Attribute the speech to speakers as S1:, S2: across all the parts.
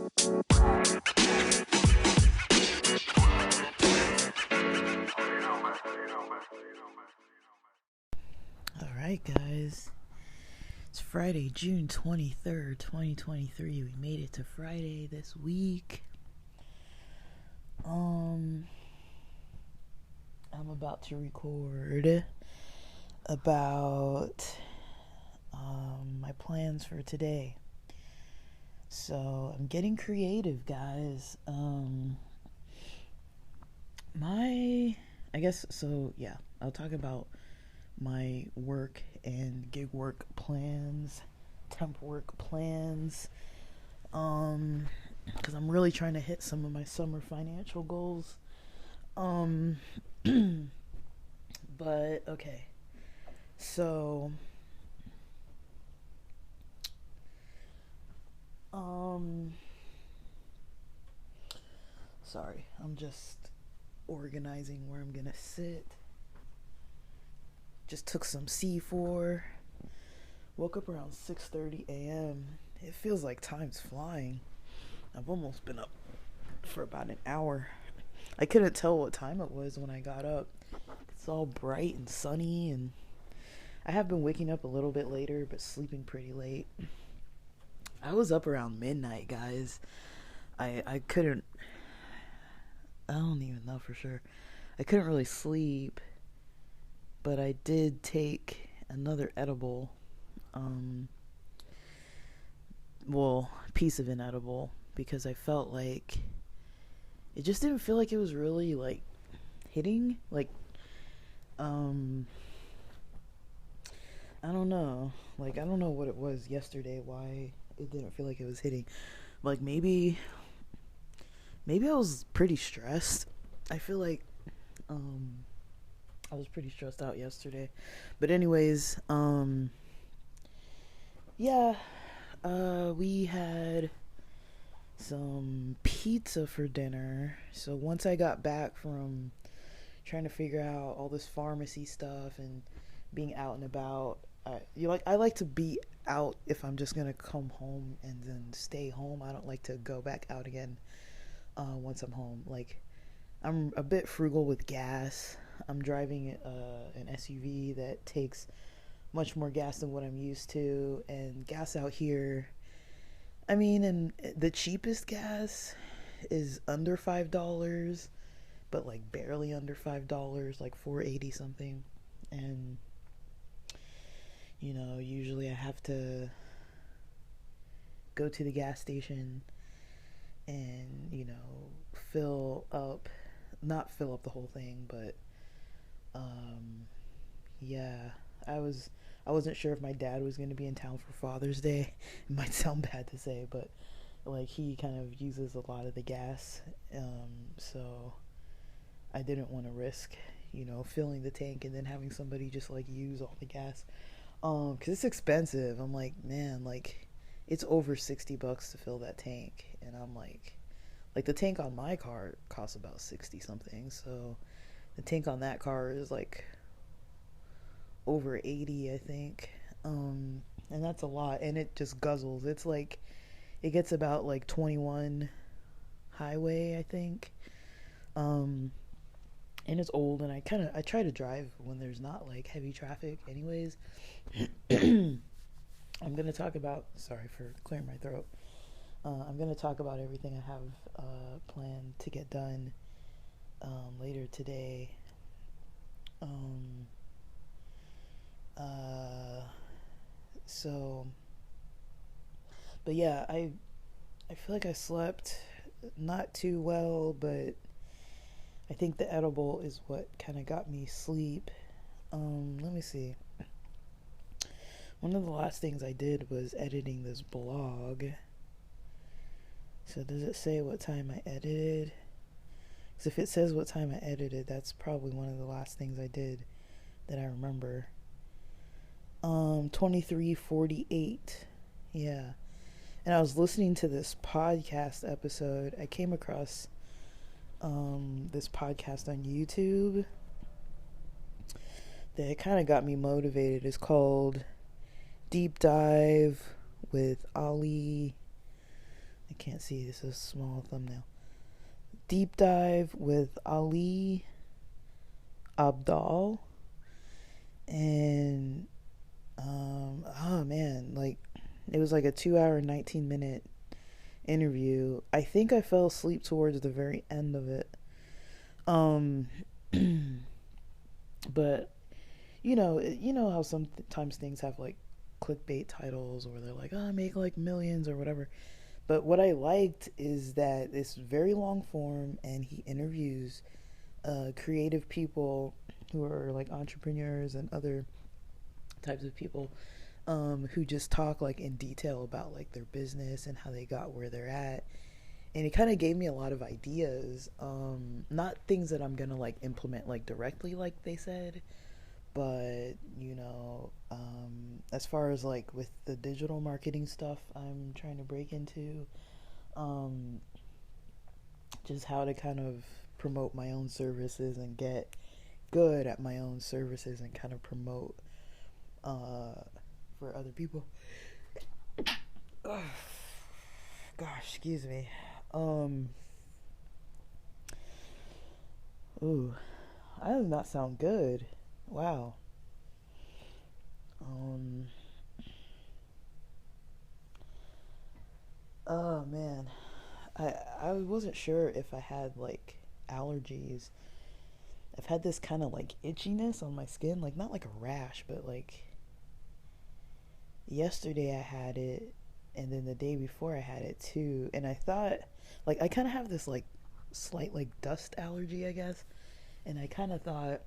S1: Alright, guys. It's Friday, June 23rd, 2023. We made it to Friday this week. I'm about to record about my plans for today. So I'm getting creative, guys. I'll talk about my work and gig work plans, temp work plans, because I'm really trying to hit some of my summer financial goals. But okay, so sorry, I'm just organizing where I'm gonna sit. Just took some C4. Woke up around 6:30 a.m. It feels like time's flying. I've almost been up for about an hour. I couldn't tell what time it was when I got up. It's all bright and sunny, and I have been waking up a little bit later, but sleeping pretty late. I was up around midnight, guys. I don't even know for sure. I couldn't really sleep, but I did take another edible. Piece of an edible, because I felt like it just didn't feel like it was really like hitting. Like, I don't know. Like, I don't know what it was yesterday, why it didn't feel like it was hitting. Like, maybe I was pretty stressed. I feel like I was pretty stressed out yesterday. But anyways, we had some pizza for dinner. So once I got back from trying to figure out all this pharmacy stuff and being out and about, I like to be out if I'm just gonna come home and then stay home. I don't like to go back out again once I'm home. Like, I'm a bit frugal with gas. I'm driving an SUV that takes much more gas than what I'm used to, and gas out here, I mean, and the cheapest gas is under $5, but like barely under $5, like $4.80 something. And usually I have to go to the gas station and not fill up the whole thing, but I wasn't sure if my dad was going to be in town for Father's Day. It might sound bad to say, but like, he kind of uses a lot of the gas, so I didn't want to risk filling the tank and then having somebody just like use all the gas, because it's expensive. I'm like, man, like, it's over $60 to fill that tank, and I'm like the tank on my car costs about 60 something, so the tank on that car is like over 80, I think. And that's a lot, and it just guzzles. It's like, it gets about like 21 highway, I think. And it's old, and I try to drive when there's not like heavy traffic anyways. I'm gonna talk about, sorry for clearing my throat. I'm gonna talk about everything I have planned to get done later today. But yeah, I feel like I slept not too well, but I think the edible is what kind of got me sleep. Let me see. One of the last things I did was editing this blog. So does it say what time I edited? Because if it says what time I edited, that's probably one of the last things I did that I remember. 23:48. Yeah. And I was listening to this podcast episode. I came across this podcast on YouTube that kind of got me motivated. It's called Deep Dive with Ali. I can't see. This is a small thumbnail. Deep dive with Ali Abdal. And oh man, like it was like a 2 hour 19 minute interview. I think I fell asleep towards the very end of it. Um but you know how sometimes things have like clickbait titles, or they're like, oh, I make like millions or whatever. But what I liked is that it's very long form, and he interviews creative people who are like entrepreneurs and other types of people, who just talk like in detail about like their business and how they got where they're at. And it kind of gave me a lot of ideas, not things that I'm gonna like implement like directly like they said, but as far as like with the digital marketing stuff I'm trying to break into, um, just how to kind of promote my own services and get good at my own services and kind of promote uh, for other people. Ugh, gosh, excuse me. Um, ooh, I do not sound good. Wow. Um, oh man, I wasn't sure if I had like allergies. I've had this kind of like itchiness on my skin, like not like a rash, but like yesterday I had it, and then the day before I had it too. And I thought, like, I kind of have this like slight like dust allergy, I guess. And I kind of thought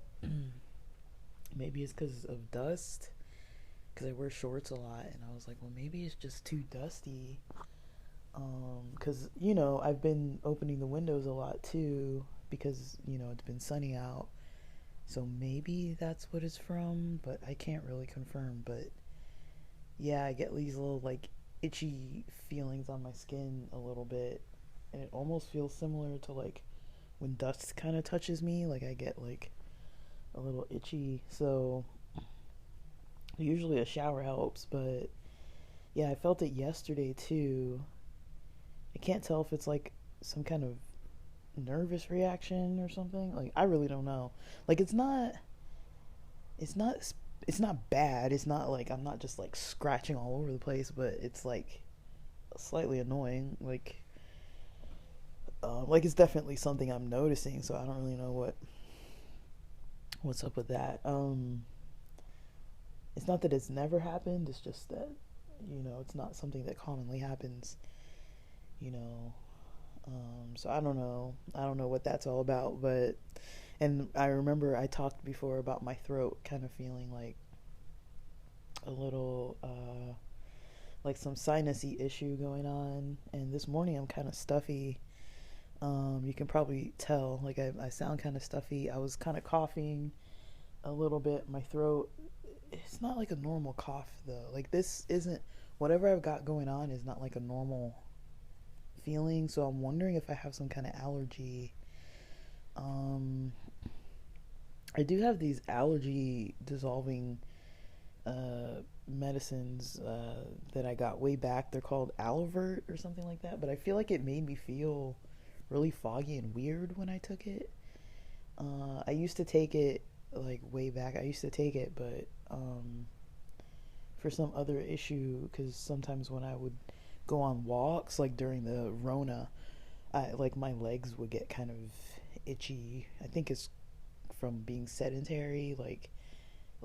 S1: maybe it's because of dust, because I wear shorts a lot. And I was like, well, maybe it's just too dusty. Because I've been opening the windows a lot too, because it's been sunny out. So maybe that's what it's from, but I can't really confirm. But yeah, I get these little like itchy feelings on my skin a little bit, and it almost feels similar to like when dust kind of touches me, like I get like a little itchy. So usually a shower helps, but yeah, I felt it yesterday too. I can't tell if it's like some kind of nervous reaction or something. Like I really don't know. Like it's not it's not bad. It's not like I'm not just like scratching all over the place, but it's like slightly annoying. Like it's definitely something I'm noticing. So I don't really know what's up with that. It's not that it's never happened. It's just that it's not something that commonly happens. You know, so I don't know. I don't know what that's all about, but and I remember I talked before about my throat kind of feeling like a little like some sinusy issue going on, and this morning I'm kind of stuffy. You can probably tell, like I sound kind of stuffy. I was kind of coughing a little bit. My throat, it's not like a normal cough though. Like this isn't, whatever I've got going on is not like a normal feeling. So I'm wondering if I have some kind of allergy. Um, I do have these allergy dissolving medicines that I got way back. They're called Alovert or something like that. But I feel like it made me feel really foggy and weird when I took it. I used to take it like way back. I used to take it, but for some other issue, because sometimes when I would go on walks, like during the Rona, I like my legs would get kind of itchy. I think it's from being sedentary, like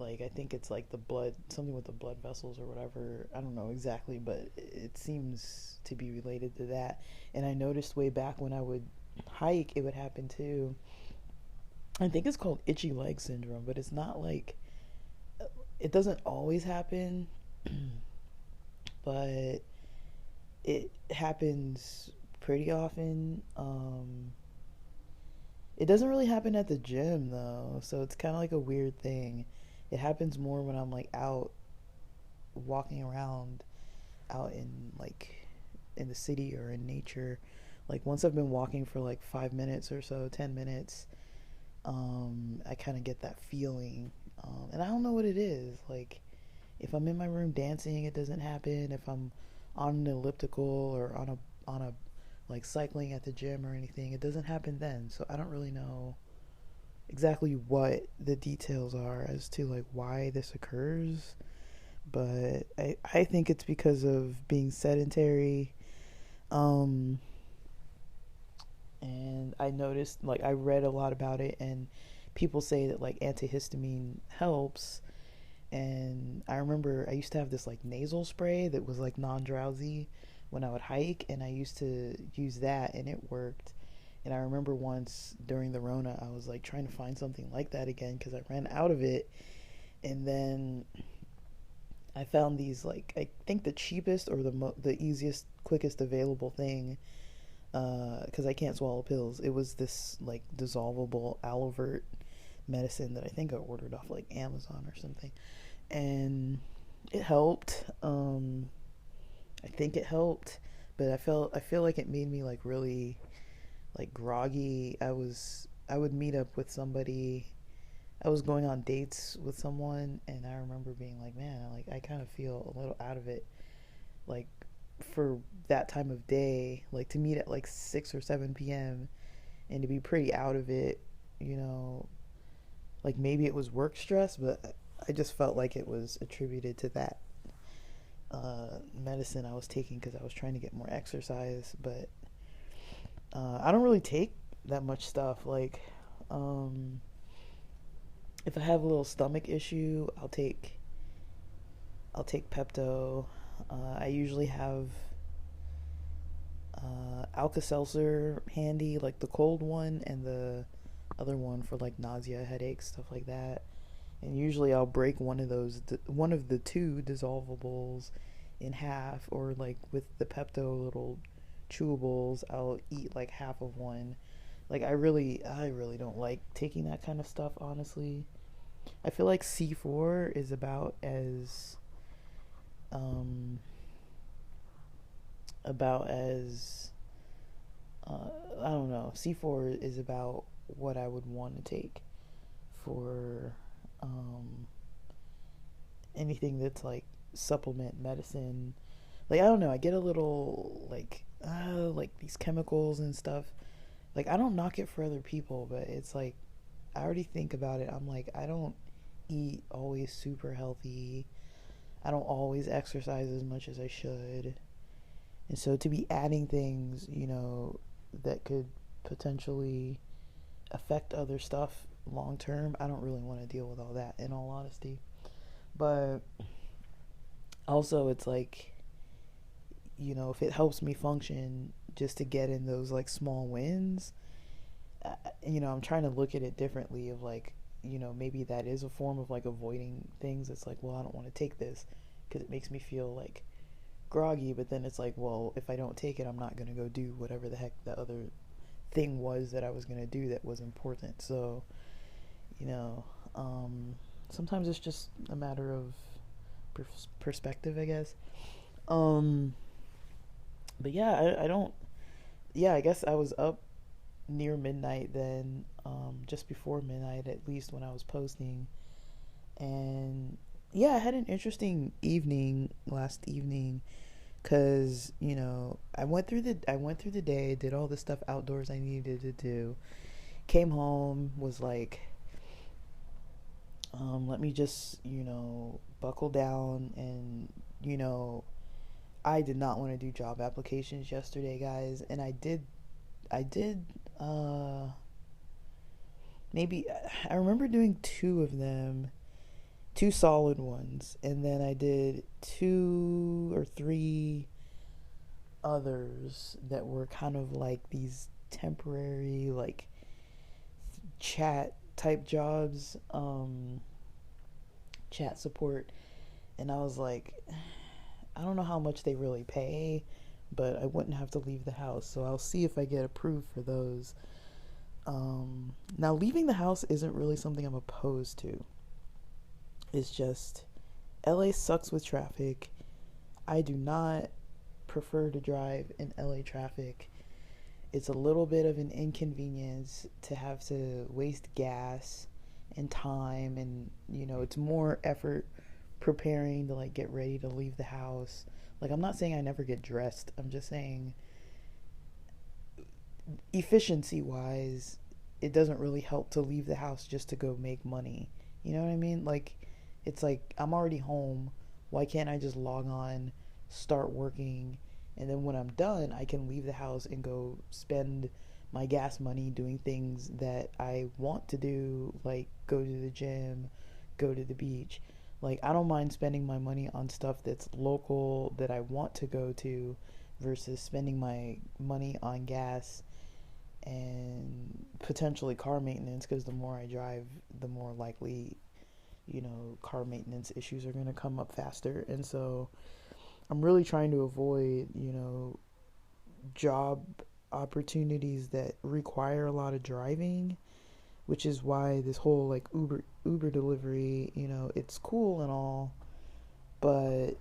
S1: I think it's like the blood, something with the blood vessels or whatever. I don't know exactly, but it seems to be related to that. And I noticed way back when I would hike, it would happen too. I think it's called itchy leg syndrome, but it's not like, it doesn't always happen, but it happens pretty often. It doesn't really happen at the gym though, so it's kind of like a weird thing. It happens more when I'm like out walking around out in like in the city or in nature. Like once I've been walking for like 5 minutes or so, 10 minutes, I kind of get that feeling, and I don't know what it is. Like if I'm in my room dancing, it doesn't happen. If I'm on an elliptical or on a like cycling at the gym or anything. It doesn't happen then. So I don't really know exactly what the details are as to like why this occurs, but I think it's because of being sedentary. Um and I noticed, like, I read a lot about it, and people say that like antihistamine helps. And I remember I used to have this like nasal spray that was like non-drowsy when I would hike, and I used to use that and it worked. And I remember once during the Rona, I was like trying to find something like that again because I ran out of it. And then I found these, like, I think the cheapest or the easiest, quickest available thing, because I can't swallow pills. It was this like dissolvable Alovert medicine that I think I ordered off like Amazon or something, and it helped. I think it helped, but I feel like it made me like really like groggy. I would meet up with somebody. I was going on dates with someone, and I remember being like, man, like I kind of feel a little out of it, like for that time of day, like to meet at like 6 or 7 p.m. and to be pretty out of it, you know, like maybe it was work stress, but I just felt like it was attributed to that medicine I was taking because I was trying to get more exercise. But I don't really take that much stuff. Like, if I have a little stomach issue, I'll take Pepto. I usually have Alka-Seltzer handy, like the cold one and the other one for like nausea, headaches, stuff like that. And usually I'll break one of the two dissolvables in half, or like with the Pepto little chewables, I'll eat like half of one. Like I really don't like taking that kind of stuff, honestly. I feel like C4 is um about as I don't know. C4 is about what I would want to take for um anything that's like supplement medicine. Like I don't know, I get a little like these chemicals and stuff. Like I don't knock it for other people, but it's like I already think about it. I'm like, I don't eat always super healthy. I don't always exercise as much as I should. And so to be adding things, you know, that could potentially affect other stuff long term, I don't really want to deal with all that, in all honesty. But also, it's like, you know, if it helps me function just to get in those like small wins, you know, I'm trying to look at it differently of like, you know, maybe that is a form of like avoiding things. It's like, well, I don't want to take this because it makes me feel like groggy, but then it's like, well, if I don't take it, I'm not going to go do whatever the heck the other thing was that I was going to do that was important. So, you know, sometimes it's just a matter of perspective, I guess. Um, but yeah, I don't, yeah, I guess I was up near midnight then, just before midnight at least when I was posting. And yeah, I had an interesting evening last evening because, you know, I went through the day, did all the stuff outdoors I needed to do, came home, was like, let me just, you know, buckle down. And, you know, I did not want to do job applications yesterday, guys, and I did uh maybe I remember doing two of them, two solid ones, and then I did two or three others that were kind of like these temporary like chat type jobs, chat support. And I was like, I don't know how much they really pay, but I wouldn't have to leave the house, so I'll see if I get approved for those. Now leaving the house isn't really something I'm opposed to. It's just LA sucks with traffic. I do not prefer to drive in LA traffic. It's a little bit of an inconvenience to have to waste gas and time, and you know, it's more effort preparing to like get ready to leave the house. Like, I'm not saying I never get dressed. I'm just saying efficiency wise, it doesn't really help to leave the house just to go make money. You know what I mean? Like, it's like I'm already home. Why can't I just log on, start working, and then when I'm done, I can leave the house and go spend my gas money doing things that I want to do, like go to the gym, go to the beach. Like, I don't mind spending my money on stuff that's local that I want to go to versus spending my money on gas and potentially car maintenance, because the more I drive, the more likely, car maintenance issues are going to come up faster. And so I'm really trying to avoid, job opportunities that require a lot of driving, which is why this whole like Uber delivery, it's cool and all, but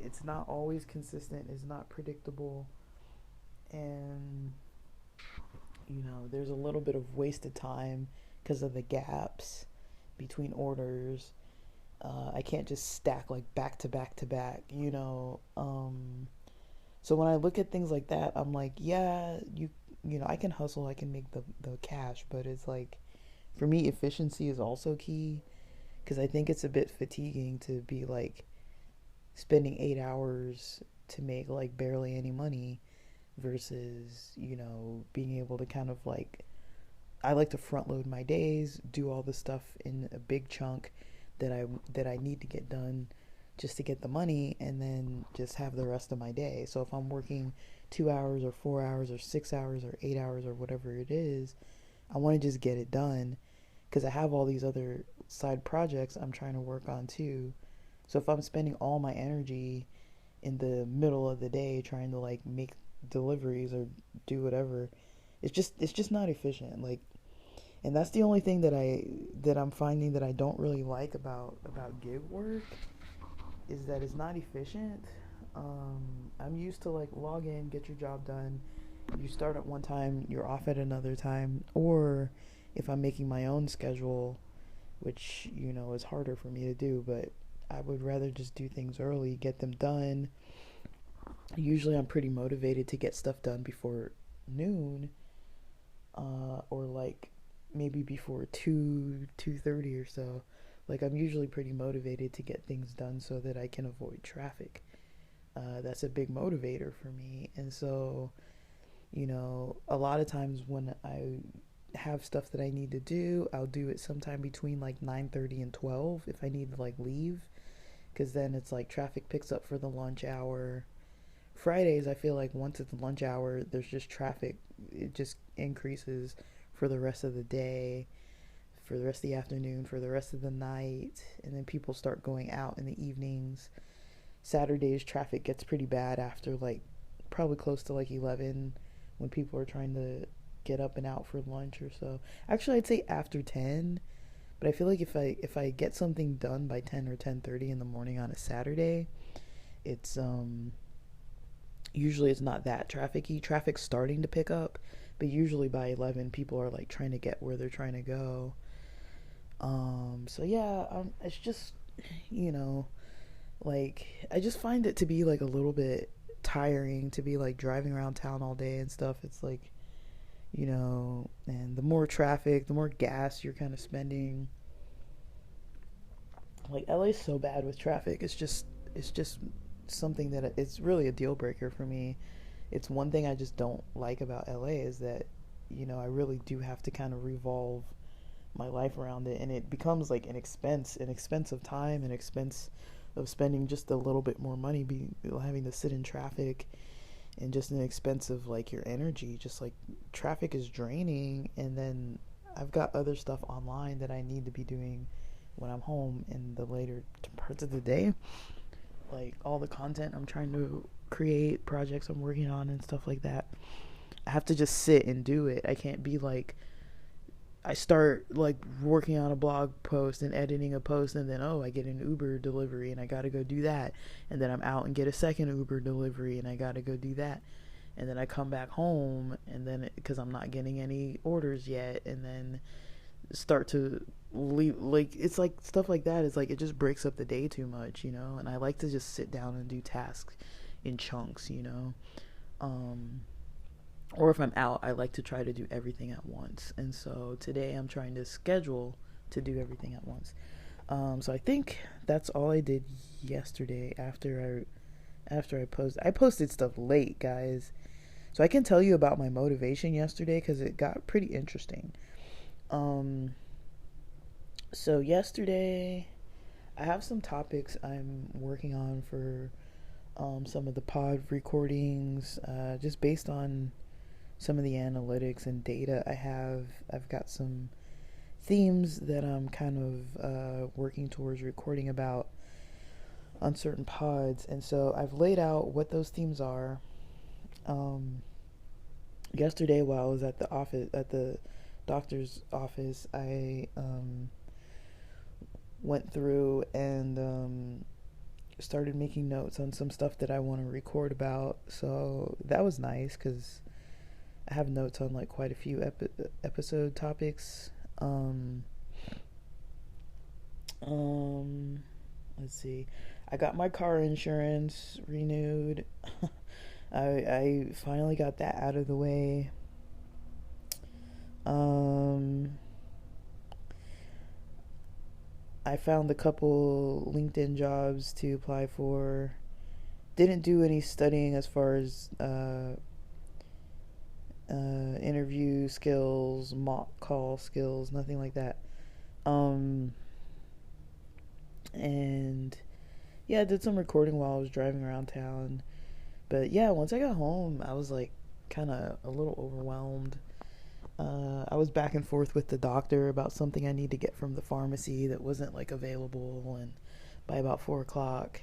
S1: it's not always consistent, it's not predictable, and there's a little bit of wasted time because of the gaps between orders. I can't just stack like back to back to back, So when I look at things like that, I'm like, yeah, I can hustle, I can make the cash, but it's like, for me, efficiency is also key, because I think it's a bit fatiguing to be like spending 8 hours to make like barely any money versus, being able to kind of like, I like to front load my days, do all the stuff in a big chunk that I need to get done just to get the money, and then just have the rest of my day. So if I'm working 2 hours or 4 hours or 6 hours or 8 hours or whatever it is, I want to just get it done, because I have all these other side projects I'm trying to work on too. So if I'm spending all my energy in the middle of the day trying to like make deliveries or do whatever, it's just not efficient. Like, and that's the only thing that I'm finding that I don't really like about gig work, is that it's not efficient. I'm used to like log in, get your job done. You start at one time, you're off at another time. Or if I'm making my own schedule, which is harder for me to do, but I would rather just do things early, get them done. Usually I'm pretty motivated to get stuff done before noon, or like maybe before 2:30 or so. Like, I'm usually pretty motivated to get things done so that I can avoid traffic. That's a big motivator for me. And so, a lot of times when I have stuff that I need to do, I'll do it sometime between like 9:30 and 12 if I need to like leave, because then it's like traffic picks up for the lunch hour. Fridays, I feel like once it's lunch hour, there's just traffic. It just increases for the rest of the day, for the rest of the afternoon, for the rest of the night, and then people start going out in the evenings. Saturdays, traffic gets pretty bad after like probably close to like 11, when people are trying to get up and out for lunch or so. Actually, I'd say after 10, but I feel like if I get something done by 10 or 10:30 in the morning on a Saturday, it's usually it's not that trafficy. Traffic's starting to pick up, but usually by 11 people are like trying to get where they're trying to go. So yeah, it's just, like, I just find it to be like a little bit tiring to be like driving around town all day and stuff. It's like, and the more traffic, the more gas you're kind of spending. Like, LA's so bad with traffic. It's just something that it's really a deal breaker for me. It's one thing I just don't like about LA, is that, I really do have to kind of revolve my life around it, and it becomes like an expense of time, an expense of spending just a little bit more money, having to sit in traffic, and just an expense of like your energy. Just like, traffic is draining, and then I've got other stuff online that I need to be doing when I'm home in the later parts of the day, like all the content I'm trying to create, projects I'm working on and stuff like that. I have to just sit and do it. I can't be like, I start like working on a blog post and editing a post, and then I get an Uber delivery and I gotta go do that, and then I'm out and get a second Uber delivery and I gotta go do that, and then I come back home, and then because I'm not getting any orders yet, and then start to leave. Like, it's like stuff like that is like, it just breaks up the day too much, and I like to just sit down and do tasks in chunks. um or if I'm out, I like to try to do everything at once. And so today I'm trying to schedule to do everything at once. So I think that's all I did yesterday I posted stuff late, guys. So I can tell you about my motivation yesterday because it got pretty interesting. Um, so yesterday I have some topics I'm working on for some of the pod recordings, just based on some of the analytics and data I have. I've got some themes that I'm kind of working towards recording about on certain pods, and so I've laid out what those themes are. Um, Yesterday, while I was at the doctor's office, I went through and started making notes on some stuff that I want to record about. So that was nice because I have notes on like quite a few episode topics. Um, um, let's see. I got my car insurance renewed. I finally got that out of the way. Um, I found a couple LinkedIn jobs to apply for. Didn't do any studying as far as interview skills, mock call skills, nothing like that. Um, and yeah, I did some recording while I was driving around town. But yeah, once I got home, I was like kind of a little overwhelmed. I was back and forth with the doctor about something I need to get from the pharmacy that wasn't like available, and by about 4 o'clock,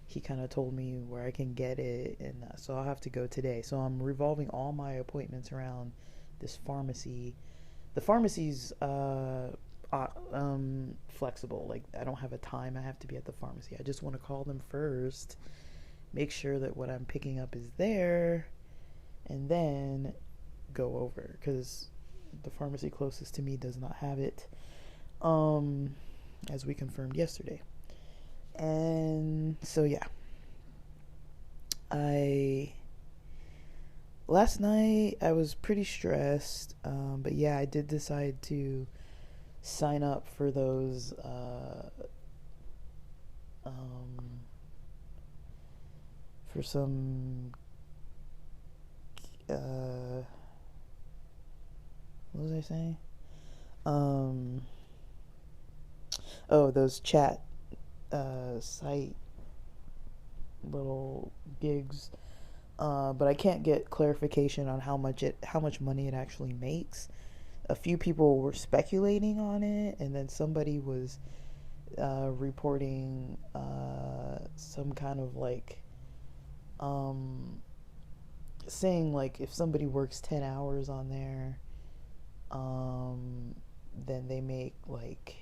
S1: he kind of told me where I can get it, and so I'll have to go today. So I'm revolving all my appointments around this pharmacy. The pharmacy's flexible. Like I don't have a time I have to be at the pharmacy. I just want to call them first, make sure that what I'm picking up is there, and then go over because the pharmacy closest to me does not have it, as we confirmed yesterday. And so yeah, I last night I was pretty stressed, but yeah, I did decide to sign up for those for some what was I saying? Um, those chat site little gigs. But I can't get clarification on how much money it actually makes. A few people were speculating on it, and then somebody was reporting some kind of like saying like if somebody works 10 hours on there, then they make like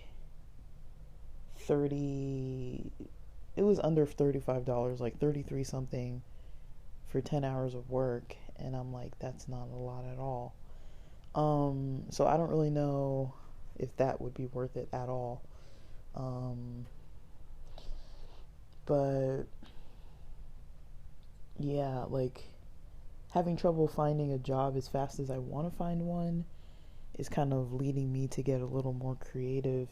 S1: 30, it was under $35, like 33 something for 10 hours of work, and I'm like, that's not a lot at all. So I don't really know if that would be worth it at all. But yeah, like having trouble finding a job as fast as I want to find one is kind of leading me to get a little more creative.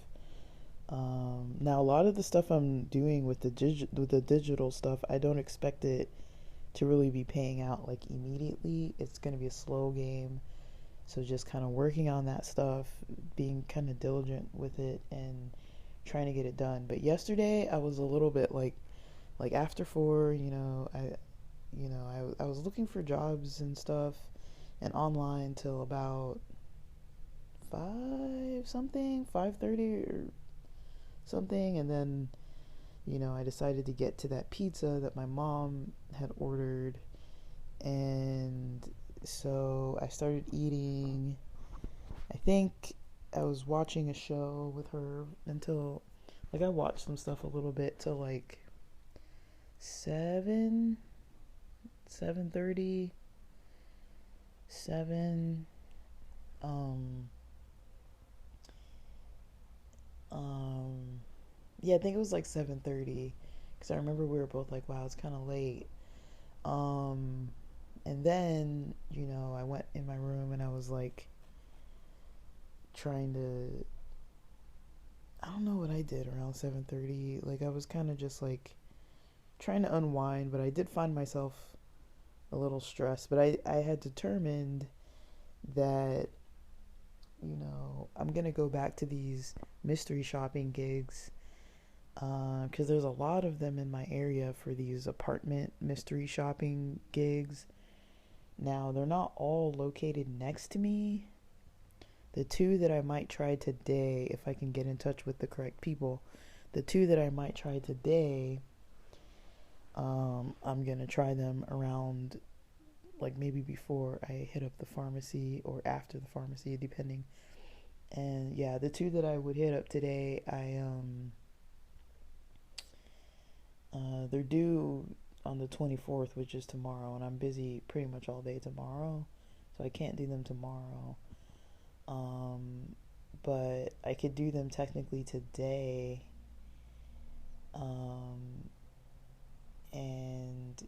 S1: Now a lot of the stuff I'm doing with the digital stuff, I don't expect it to really be paying out like immediately. It's going to be a slow game. So just kind of working on that stuff, being kind of diligent with it and trying to get it done. But yesterday I was a little bit like after 4, I was looking for jobs and stuff and online till about 5:30 or something, and then I decided to get to that pizza that my mom had ordered, and so I started eating. I think I was watching a show with her until I watched some stuff a little bit till like 7:30, 7. um um yeah, I think it was like 7:30 because I remember we were both like, wow, it's kind of late. um And then, you know, I went in my room and I was like trying to, I don't know what I did around 7:30. Like I was kind of just like trying to unwind, but I did find myself a little stressed. But I had determined that, you know, I'm going to go back to these mystery shopping gigs because there's a lot of them in my area for these apartment mystery shopping gigs. Now, they're not all located next to me. The two that I might try today, if I can get in touch with the correct people, the two that I might try today, I'm going to try them around, like maybe before I hit up the pharmacy or after the pharmacy, depending. And yeah, the two that I would hit up today, they're due on the 24th, which is tomorrow, and I'm busy pretty much all day tomorrow, so I can't do them tomorrow. But I could do them technically today. And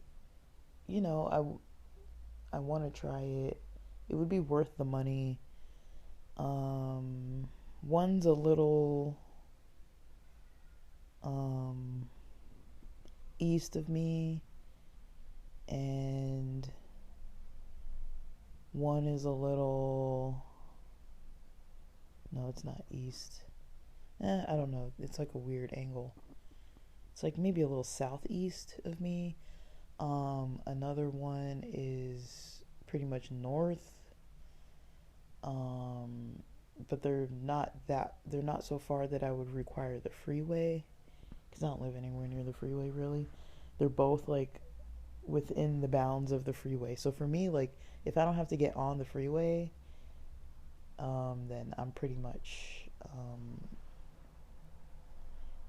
S1: you know, I want to try it. It would be worth the money. One's a little east of me, and one is a little, no, it's not east. I don't know. It's like a weird angle. It's like maybe a little southeast of me. Another one is pretty much north. But they're not so far that I would require the freeway, because I don't live anywhere near the freeway really. They're both like within the bounds of the freeway. So for me, like if I don't have to get on the freeway, then I'm pretty much,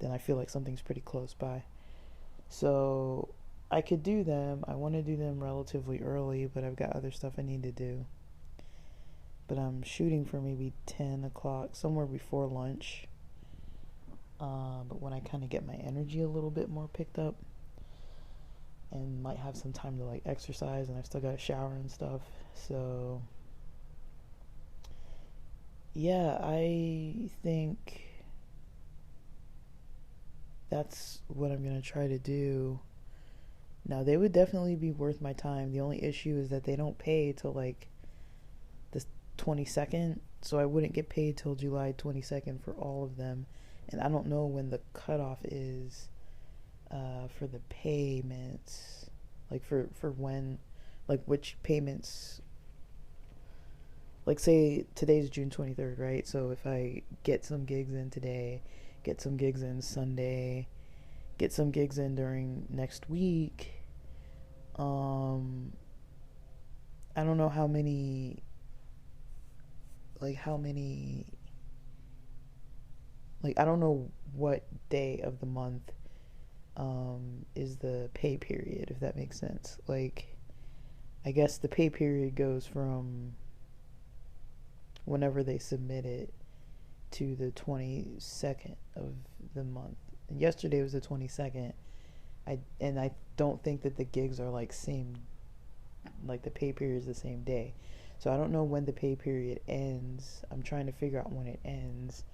S1: then I feel like something's pretty close by. So I could do them. I want to do them relatively early, but I've got other stuff I need to do. But I'm shooting for maybe 10 o'clock, somewhere before lunch. But when I kind of get my energy a little bit more picked up and might have some time to like exercise, and I've still got to shower and stuff. So yeah, I think that's what I'm going to try to do. Now, they would definitely be worth my time. The only issue is that they don't pay till like the 22nd, so I wouldn't get paid till July 22nd for all of them. And I don't know when the cutoff is for the payments, like for when, like which payments, like say today's June 23rd, right? So if I get some gigs in today, get some gigs in Sunday, get some gigs in during next week, I don't know how many, I don't know what day of the month is the pay period, if that makes sense. Like, I guess the pay period goes from whenever they submit it to the 22nd of the month. And yesterday was the 22nd. I don't think that the gigs are like the pay period is the same day. So I don't know when the pay period ends. I'm trying to figure out when it ends.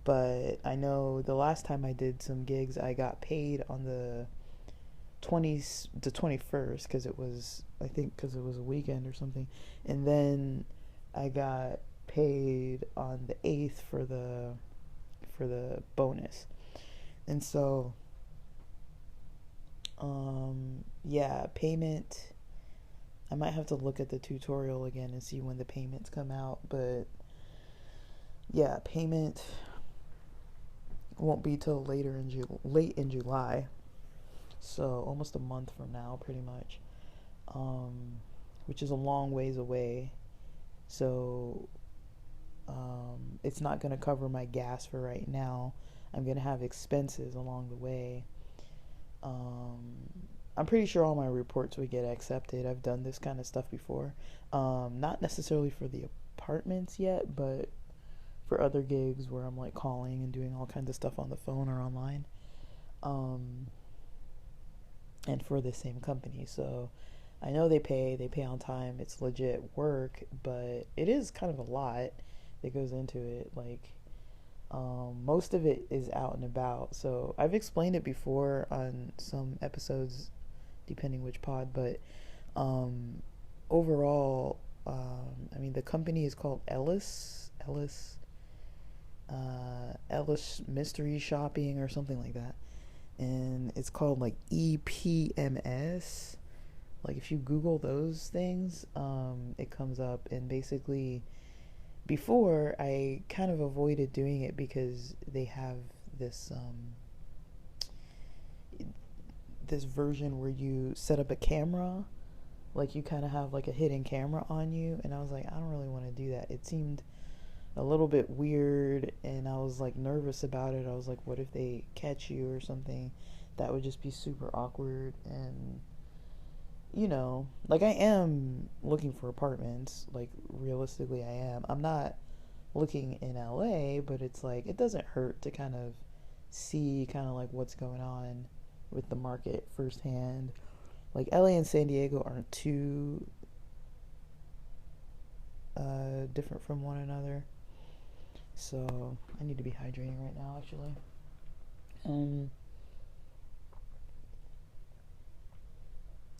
S1: But I know the last time I did some gigs, I got paid on the 21st, because it was a weekend or something. And then I got paid on the 8th for the bonus. And so yeah, payment, I might have to look at the tutorial again and see when the payments come out, but yeah, payment won't be till late in July, so almost a month from now, pretty much, which is a long ways away. So it's not going to cover my gas for right now. I'm going to have expenses along the way. I'm pretty sure all my reports would get accepted. I've done this kind of stuff before. Not necessarily for the apartments yet, but for other gigs where I'm like calling and doing all kinds of stuff on the phone or online. And for the same company. So I know they pay on time. It's legit work, but it is kind of a lot that goes into it. Like, most of it is out and about. So I've explained it before on some episodes, depending which pod, but um, overall, I mean, the company is called Ellis Mystery Shopping or something like that, and it's called like EPMS. Like if you Google those things, it comes up, and basically, before I kind of avoided doing it because they have this this version where you set up a camera, like you kind of have like a hidden camera on you, and I was like, I don't really want to do that. It seemed a little bit weird, and I was like nervous about it. I was like, what if they catch you or something? That would just be super awkward. And like, I am looking for apartments, like realistically I am. I'm not looking in LA, but it's like it doesn't hurt to kind of see kind of like what's going on with the market firsthand. Like LA and San Diego aren't too different from one another. So I need to be hydrating right now, actually. Um,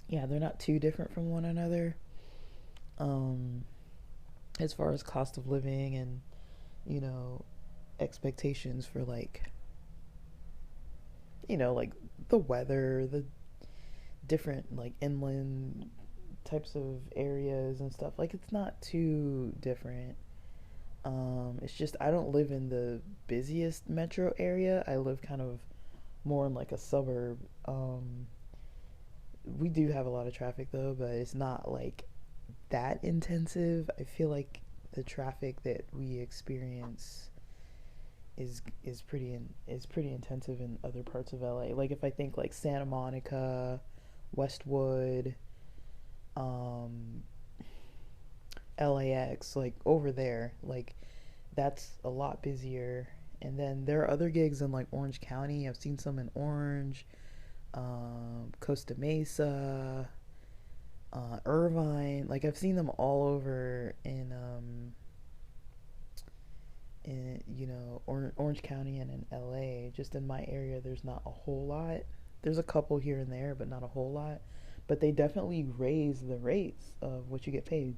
S1: yeah, they're not too different from one another. Um, as far as cost of living and you know expectations for like like the weather, the different like inland types of areas and stuff. Like it's not too different. It's just I don't live in the busiest metro area. I live kind of more in like a suburb. We do have a lot of traffic though, but it's not like that intensive. I feel like the traffic that we experience is pretty intensive in other parts of LA. Like if I think like Santa Monica, Westwood, um, LAX, like over there, like that's a lot busier. And then there are other gigs in like Orange County. I've seen some in Orange, Costa Mesa, Irvine. Like I've seen them all over in Orange County and in LA. Just in my area, there's not a whole lot. There's a couple here and there, but not a whole lot. But they definitely raise the rates of what you get paid.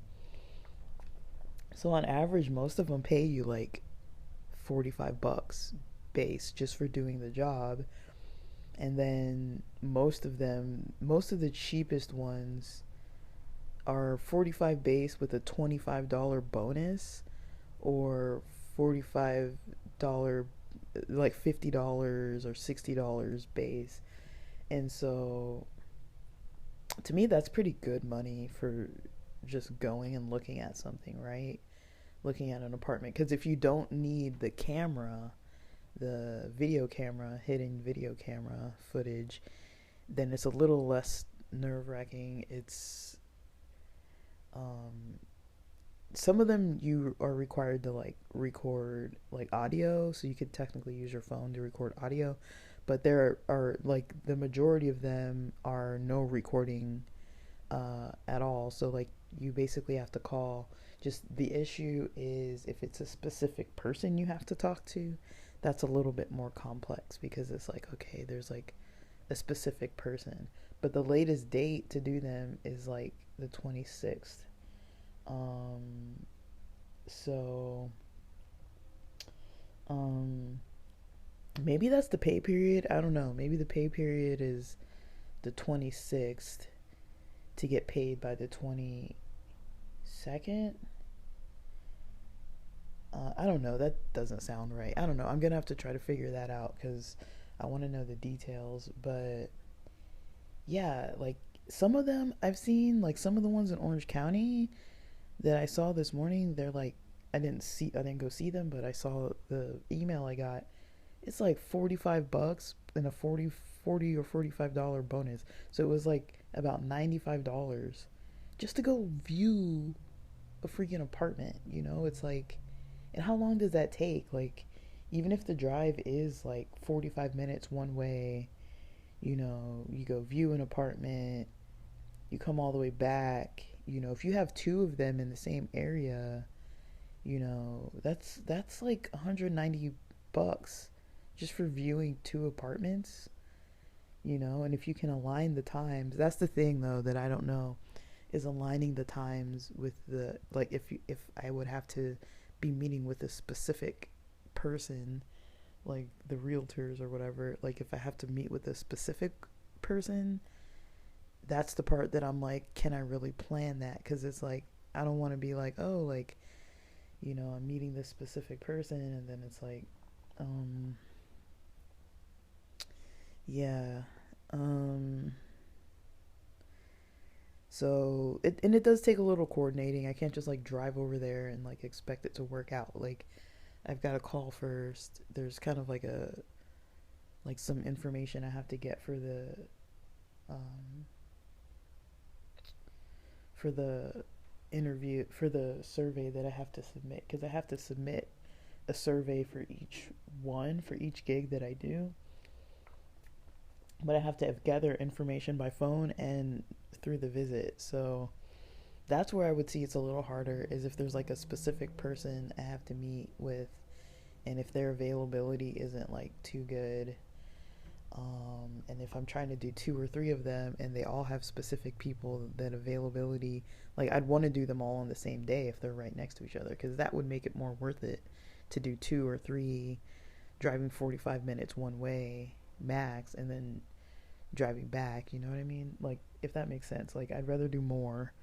S1: So on average, most of them pay you like $45 base just for doing the job. And then most of the cheapest ones are 45 base with a $25 bonus, or $45, like $50 or $60 base. And so to me that's pretty good money for just going and looking at something, right? Looking at an apartment, because if you don't need the camera, the video camera, hidden video camera footage, then it's a little less nerve-wracking. It's some of them you are required to like record like audio, so you could technically use your phone to record audio, but there are like the majority of them are no recording at all. So like you basically have to call. Just the issue is if it's a specific person you have to talk to, that's a little bit more complex, because it's like, okay, there's like a specific person, but the latest date to do them is like the 26th. Um, so um, maybe that's the pay period. I don't know. Maybe the pay period is the 26th to get paid by the 22nd. I don't know. That doesn't sound right. I don't know. I'm gonna have to try to figure that out because I want to know the details. But yeah, like some of them I've seen, like some of the ones in Orange County that I saw this morning, they're like, I didn't go see them, but I saw the email I got. It's like $45 and a 40 or $45 bonus. So it was like about $95 just to go view a freaking apartment. It's like, and how long does that take? Like, even if the drive is like 45 minutes one way, you go view an apartment, you come all the way back, if you have two of them in the same area, that's like $190 just for viewing two apartments, and if you can align the times, that's the thing though that I don't know, is aligning the times with the, like, if I would have to be meeting with a specific person, like the realtors or whatever, like if I have to meet with a specific person, that's the part that I'm like, can I really plan that? Because it's like, I don't want to be like, oh, like, I'm meeting this specific person, and then it's like, um, yeah, um, so it does take a little coordinating. I can't just like drive over there and like expect it to work out. Like, I've got to call first. There's kind of like some information I have to get um, for the interview, for the survey that I have to submit, because I have to submit a survey for each gig that I do, but I have to gather information by phone and through the visit. So that's where I would see it's a little harder, is if there's like a specific person I have to meet with, and if their availability isn't like too good, and if I'm trying to do two or three of them and they all have specific people that availability, like I'd want to do them all on the same day if they're right next to each other, because that would make it more worth it to do two or three, driving 45 minutes one way max, and then driving back, you know what I mean? Like, if that makes sense. Like, I'd rather do more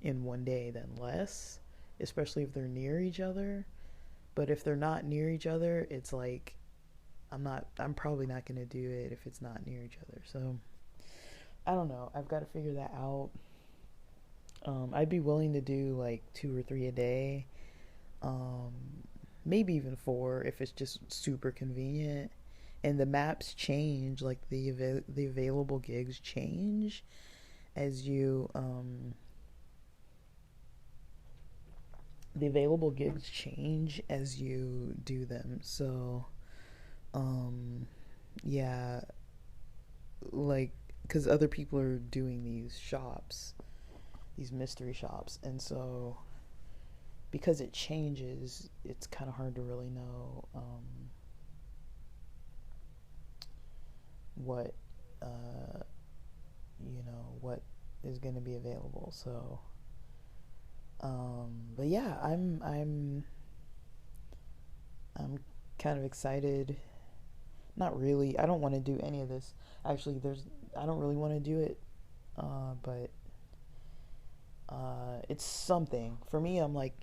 S1: in one day than less, especially if they're near each other. But if they're not near each other, it's like, I'm probably not going to do it if it's not near each other. So I don't know, I've got to figure that out. I'd be willing to do like two or three a day, um, maybe even four if it's just super convenient. And the maps change, like the available gigs change as you the available gigs change as you do them. So um yeah, like, because other people are doing these mystery shops, and so because it changes, it's kind of hard to really know what uh, what is going to be available. So, but yeah, I'm kind of excited. Not really. I don't want to do any of this. Actually, I don't really want to do it. But it's something for me. I'm like,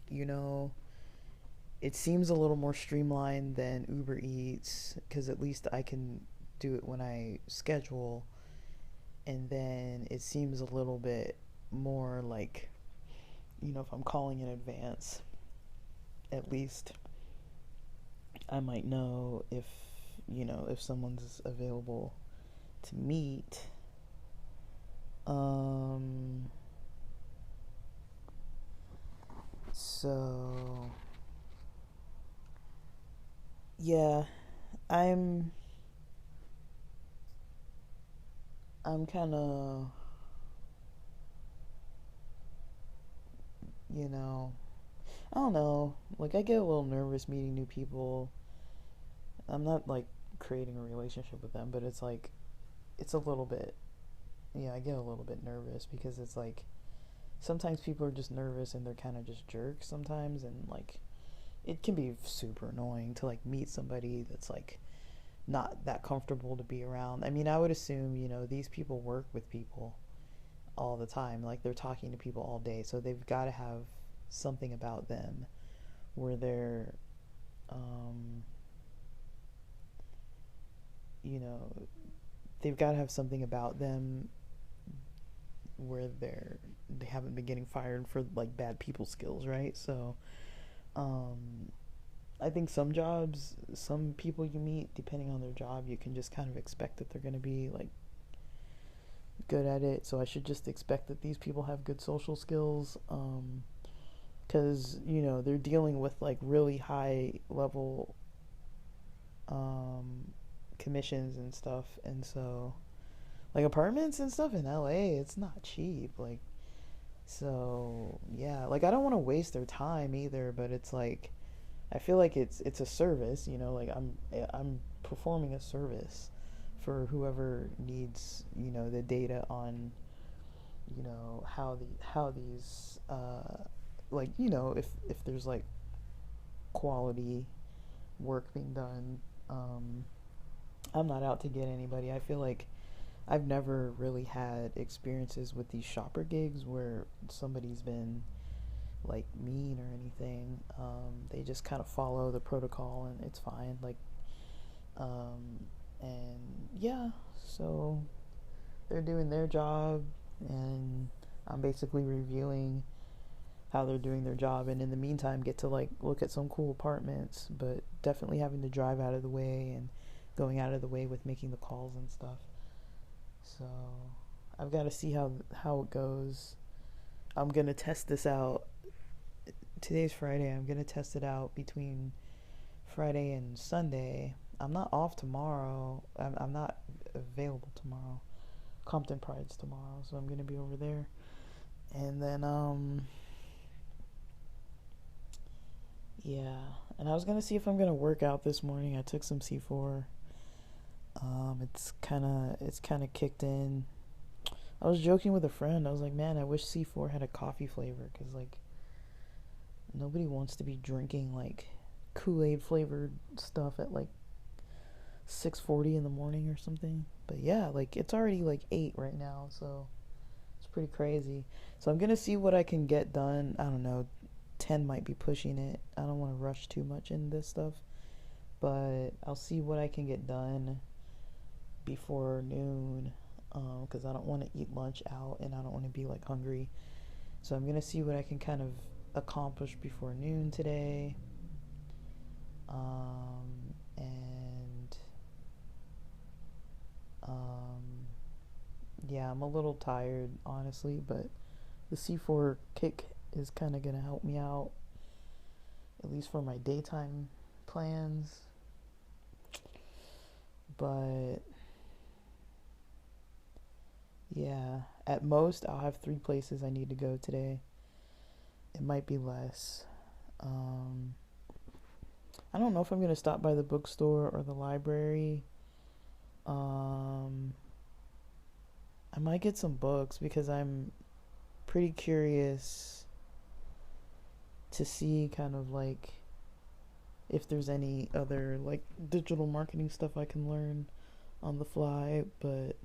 S1: it seems a little more streamlined than Uber Eats, because at least I can do it when I schedule, and then it seems a little bit more like, if I'm calling in advance, at least I might know if someone's available to meet. So yeah, I'm I'm kind of, you know, I don't know. Like, I get a little nervous meeting new people. I'm not like creating a relationship with them, but it's like, it's a little bit, yeah, I get a little bit nervous because it's like, sometimes people are just nervous and they're kind of just jerks sometimes, and like, it can be super annoying to like meet somebody that's like not that comfortable to be around. I mean, I would assume, these people work with people all the time. Like, they're talking to people all day, so they've got to have something about them where they're, um, you know, they've got to have something about them where they haven't been getting fired for like bad people skills, right? So, um, I think some jobs, some people you meet, depending on their job, you can just kind of expect that they're going to be like good at it. So I should just expect that these people have good social skills, because they're dealing with like really high level um, commissions and stuff, and so Like apartments and stuff in LA, it's not cheap. Like, so yeah, like I don't want to waste their time either, but it's like I feel like it's a service, like I'm performing a service for whoever needs, the data on, how these like, if there's like quality work being done. I'm not out to get anybody. I feel like I've never really had experiences with these shopper gigs where somebody's been like mean or anything. They just kind of follow the protocol and it's fine. Like, um, and yeah, so they're doing their job, and I'm basically reviewing how they're doing their job, and in the meantime get to like look at some cool apartments, but definitely having to drive out of the way and going out of the way with making the calls and stuff. So I've got to see how it goes. I'm gonna test this out. Today's Friday. I'm gonna test it out between Friday and Sunday. I'm not off tomorrow. I'm not available tomorrow. Compton Pride's tomorrow, so I'm gonna be over there. And then yeah. And I was gonna see if I'm gonna work out this morning. I took some C4. It's kind of kicked in. I was joking with a friend. I was like, man, I wish C4 had a coffee flavor, because like nobody wants to be drinking like Kool-Aid flavored stuff at like 6:40 in the morning or something. But yeah, like it's already like 8 right now, so it's pretty crazy. So I'm gonna see what I can get done. I don't know, 10 might be pushing it. I don't want to rush too much in this stuff, but I'll see what I can get done before noon, because I don't want to eat lunch out and I don't want to be like hungry. So I'm gonna see what I can kind of accomplish before noon today. And yeah, I'm a little tired, honestly, but the C4 kick is kind of gonna help me out, at least for my daytime plans. But yeah, at most I'll have 3 places I need to go today. It might be less. Um, I don't know if I'm gonna stop by the bookstore or the library. Um, I might get some books because I'm pretty curious to see kind of like if there's any other like digital marketing stuff I can learn on the fly. But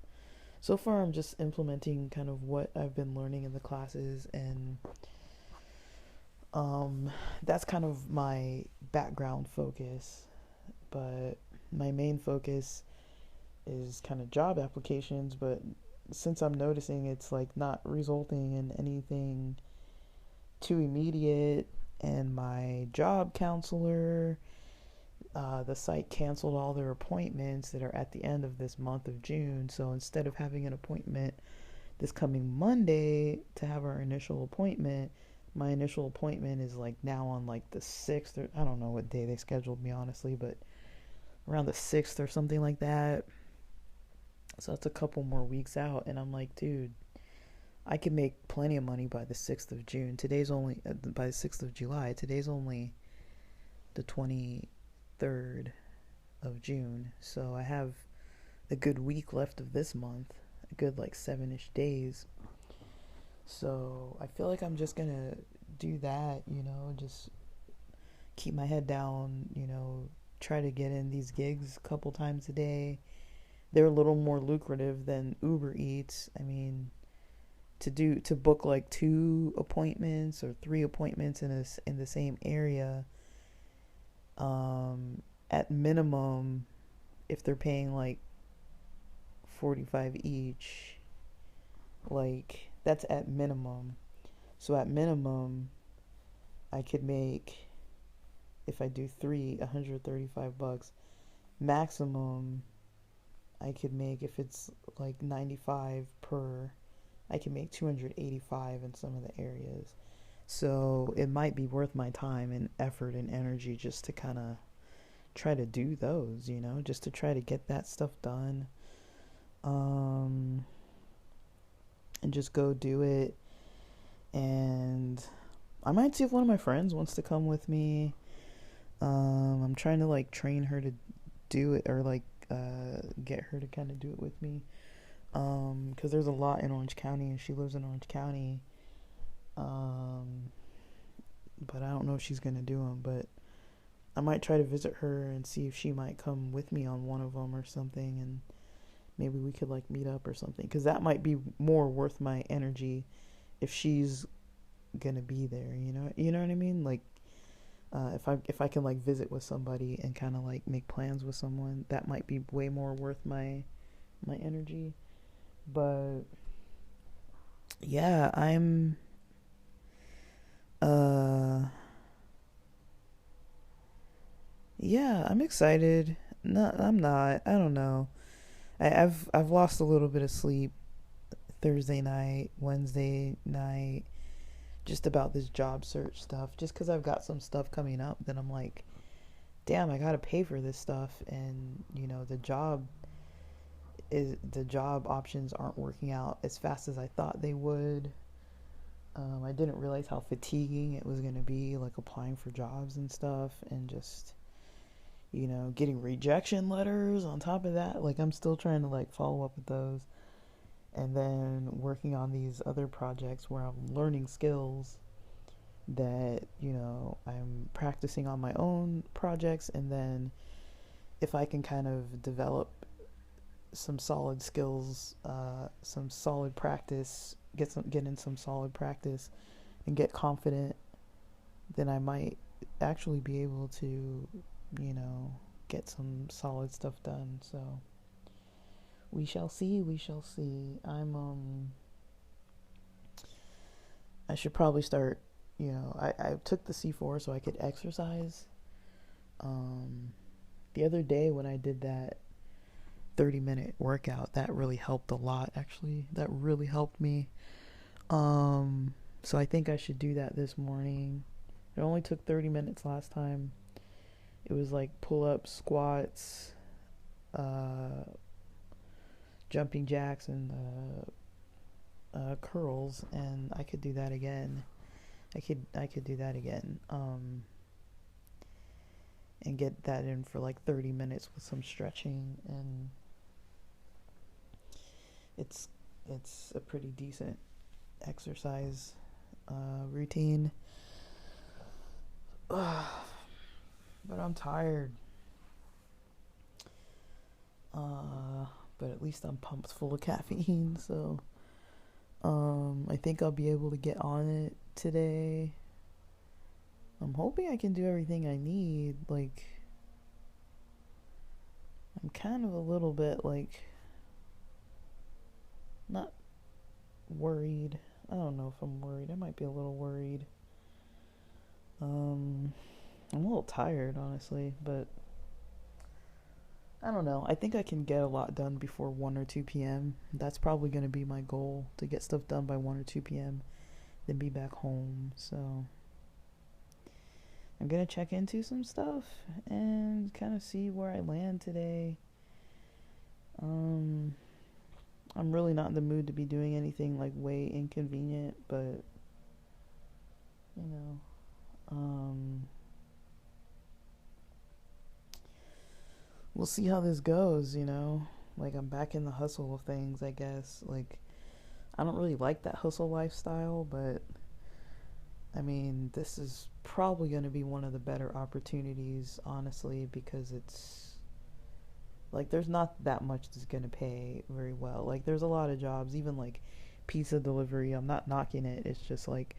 S1: so far I'm just implementing kind of what I've been learning in the classes, and that's kind of my background focus. But my main focus is kind of job applications, but since I'm noticing it's like not resulting in anything too immediate, and my job counselor, the site canceled all their appointments that are at the end of this month of June. So instead of having an appointment this coming Monday to have our initial appointment, my initial appointment is like now on like the 6th, or I don't know what day they scheduled me, honestly, but around the 6th or something like that. So that's a couple more weeks out, and I'm like, dude, I can make plenty of money by the 6th of June. Today's only, by the 6th of July. Today's only the 23rd of June. So I have a good week left of this month, a good like 7-ish days. So I feel like I'm just gonna do that, just keep my head down, try to get in these gigs a couple times a day. They're a little more lucrative than Uber Eats. I mean, to book like 2 appointments or 3 appointments in the same area, at minimum, if they're paying like 45 each, like that's at minimum. So at minimum, I could make, if I do 3, $135. Maximum, I could make, if it's like 95 per, I can make 285 in some of the areas. So it might be worth my time and effort and energy just to kind of try to do those, just to try to get that stuff done. um, and just go do it. And I might see if one of my friends wants to come with me. I'm trying to like train her to do it, or like get her to kind of do it with me. Because there's a lot in Orange County, and she lives in Orange County. Um, but I don't know if she's gonna do them. But I might try to visit her and see if she might come with me on one of them or something, and maybe we could like meet up or something. Because that might be more worth my energy if she's gonna be there. You know what I mean? Like, if I can like visit with somebody and kind of like make plans with someone, that might be way more worth my energy. But yeah, uh I'm excited. No, I'm not. I don't know. I've lost a little bit of sleep Thursday night, Wednesday night, just about this job search stuff. Just because I've got some stuff coming up that I'm like, damn, I gotta pay for this stuff, and the job options aren't working out as fast as I thought they would. I didn't realize how fatiguing it was gonna be, like applying for jobs and stuff, and just getting rejection letters on top of that. Like, I'm still trying to like follow up with those, and then working on these other projects where I'm learning skills that I'm practicing on my own projects. And then if I can kind of develop some solid skills, some solid practice, get in some solid practice and get confident, then I might actually be able to get some solid stuff done. So we shall see. I should probably start. I took the C4 so I could exercise. The other day when I did that 30-minute workout, that really helped a lot. Actually, that really helped me. So I think I should do that this morning. It only took 30 minutes last time. It was like pull-ups, squats, jumping jacks, and curls, and I could do that again. I could do that again, and get that in for like 30 minutes with some stretching, and it's a pretty decent exercise routine. But I'm tired. But at least I'm pumped full of caffeine, so I think I'll be able to get on it today. I'm hoping I can do everything I need. Like, I'm kind of a little bit like not worried. I don't know if I'm worried. I might be a little worried. I'm a little tired, honestly, but I don't know. I think I can get a lot done before 1 or 2 p.m. That's probably going to be my goal, to get stuff done by 1 or 2 p.m., then be back home. So I'm going to check into some stuff and kind of see where I land today. I'm really not in the mood to be doing anything like way inconvenient, but we'll see how this goes. Like, I'm back in the hustle of things, I guess. Like, I don't really like that hustle lifestyle, but I mean, this is probably going to be one of the better opportunities, honestly, because it's like there's not that much that's going to pay very well. Like, there's a lot of jobs, even like pizza delivery. I'm not knocking it. It's just like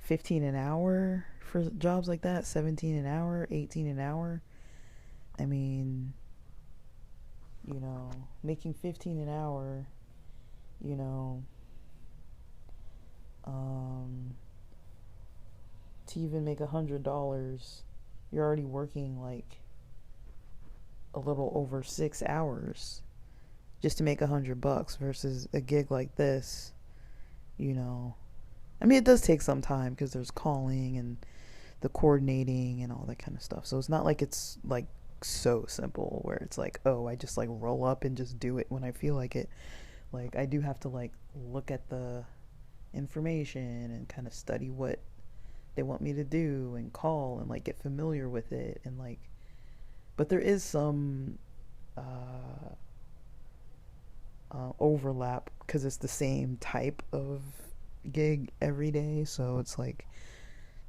S1: 15 an hour for jobs like that, 17 an hour, 18 an hour. I mean, making 15 an hour, to even make $100, you're already working like a little over 6 hours just to make $100 versus a gig like this. I mean, it does take some time because there's calling and the coordinating and all that kind of stuff. So it's not like it's like so simple where it's like, oh, I just like roll up and just do it when I feel like it. Like I do have to like look at the information and kind of study what they want me to do and call and like get familiar with it and like, but there is some uh, overlap because it's the same type of gig every day, so it's like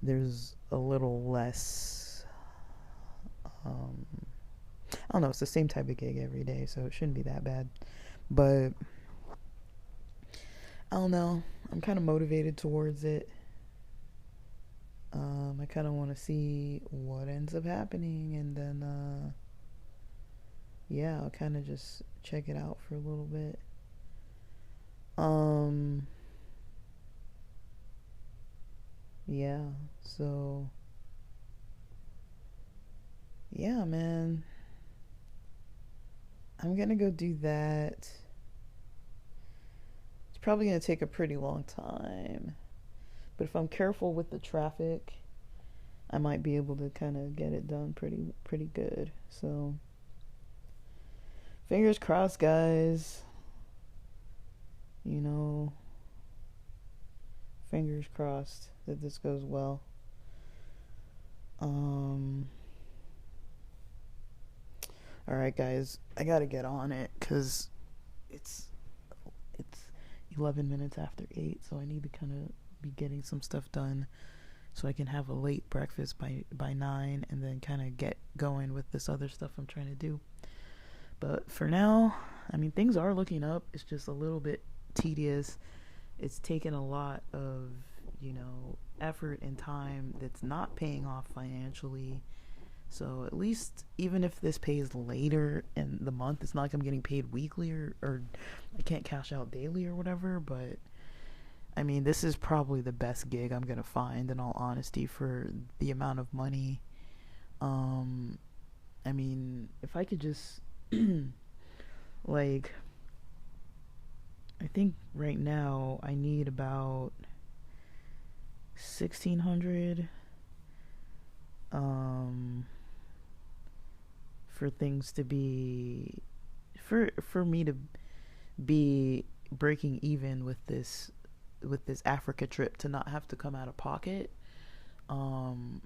S1: there's a little less um, I don't know, it's the same type of gig every day, so it shouldn't be that bad. But I don't know, I'm kind of motivated towards it. I kind of want to see what ends up happening, and then yeah, I'll kind of just check it out for a little bit. Um, yeah, so yeah, man, I'm gonna go do that. It's probably gonna take a pretty long time, but if I'm careful with the traffic, I might be able to kind of get it done pretty good. So fingers crossed, guys. You know, fingers crossed that this goes well. Um, all right, guys, I gotta get on it because it's it's 11 minutes after 8, so I need to kind of be getting some stuff done so I can have a late breakfast by 9 and then kind of get going with this other stuff I'm trying to do. But for now, I mean, things are looking up. It's just a little bit tedious. It's taken a lot of, effort and time that's not paying off financially. So at least even if this pays later in the month, it's not like I'm getting paid weekly or I can't cash out daily or whatever. But I mean, this is probably the best gig I'm gonna find, in all honesty, for the amount of money. Um, I mean, if I could just like, I think right now I need about 1,600 um for things to be for me to be breaking even with this Africa trip, to not have to come out of pocket.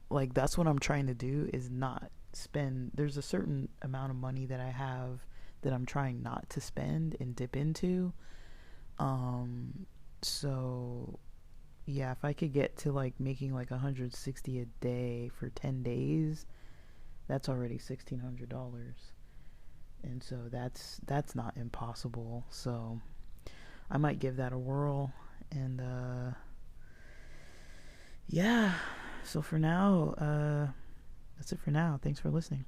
S1: Like that's what I'm trying to do, is not spend. There's a certain amount of money that I have that I'm trying not to spend and dip into. So yeah, if I could get to like making like 160 a day for 10 days, that's already $1,600. And so that's not impossible. So I might give that a whirl. And yeah, so for now, that's it for now. Thanks for listening.